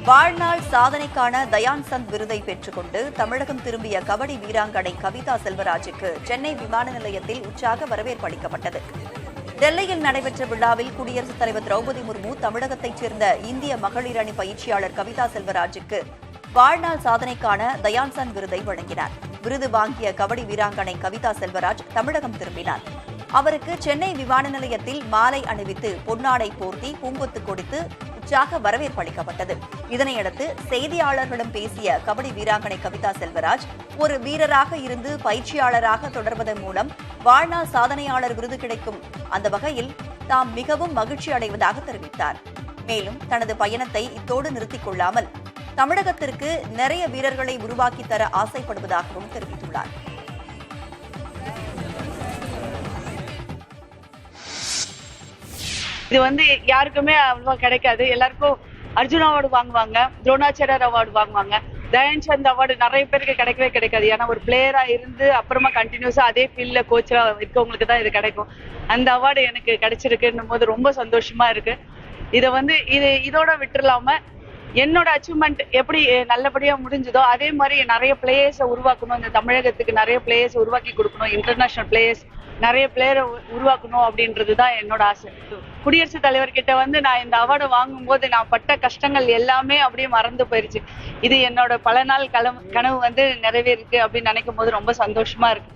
வாழ்நாள் சாதனைக்கான தயான் சந்த் விருதை பெற்றுக்கொண்டு தமிழகம் திரும்பிய கபடி வீராங்கனை கவிதா செல்வராஜுக்கு சென்னை விமான நிலையத்தில் உற்சாக வரவேற்பு அளிக்கப்பட்டது. டெல்லியில் நடைபெற்ற விழாவில் குடியரசுத் தலைவர் திரௌபதி முர்மு தமிழகத்தைச் சேர்ந்த இந்திய மகளிர் அணி பயிற்சியாளர் கவிதா செல்வராஜுக்கு வாழ்நாள் சாதனைக்கான தயான் சந்த் விருதை வழங்கினார். விருது வாங்கிய கபடி வீராங்கனை கவிதா செல்வராஜ் தமிழகம் திரும்பினார். அவருக்கு சென்னை விமான நிலையத்தில் மாலை அணிவித்து பொன்னாடை போர்த்தி பூங்கொத்து கொடுத்து உற்சாக வரவேற்பு அளிக்கப்பட்டது. இதனையடுத்து செய்தியாளர்களிடம் பேசிய கபடி வீராங்கனை கவிதா செல்வராஜ், ஒரு வீரராக இருந்து பயிற்சியாளராக தொடர்வதன் மூலம் வாழ்நாள் சாதனையாளர் விருது கிடைக்கும். அந்த வகையில் தாம் மிகவும் மகிழ்ச்சி அடைவதாக தெரிவித்தார். மேலும் தனது பயணத்தை இத்தோடு நிறுத்திக் கொள்ளாமல் தமிழகத்திற்கு நிறைய வீரர்களை உருவாக்கி தர ஆசைப்படுவதாகவும் தெரிவித்துள்ளார். இது யாருக்குமே அவ்வளவா கிடைக்காது. எல்லாருக்கும் அர்ஜுன் அவார்டு வாங்குவாங்க, துரோணாச்சாரியர் அவார்டு வாங்குவாங்க, தயான் சந்த் அவார்டு நிறைய பேருக்கு கிடைக்கவே கிடைக்காது. ஏன்னா ஒரு பிளேயரா இருந்து அப்புறமா கண்டினியூஸா அதே ஃபீல்ட்ல கோச்சரா இருக்கவங்களுக்கு தான் இது கிடைக்கும். அந்த அவார்டு எனக்கு கிடைச்சிருக்குன்னும் போது ரொம்ப சந்தோஷமா இருக்கு. இதோட விட்டுலாம என்னோட அச்சீவ்மெண்ட் எப்படி நல்லபடியா முடிஞ்சதோ அதே மாதிரி நிறைய பிளேயர்ஸை உருவாக்கணும், இந்த தமிழகத்துக்கு நிறைய பிளேயர்ஸ் உருவாக்கி கொடுக்கணும், இன்டர்நேஷனல் பிளேயர்ஸ் நிறைய பிளேயரை உருவாக்கணும் அப்படின்றதுதான் என்னோட ஆசை. குடியரசுத் தலைவர்கிட்ட நான் இந்த அவார்டு வாங்கும் போது நான் பட்ட கஷ்டங்கள் எல்லாமே அப்படியே மறந்து போயிருச்சு. இது என்னோட பல நாள் கனவு நிறைவேறிருக்கு அப்படின்னு நினைக்கும் போது ரொம்ப சந்தோஷமா இருக்கு.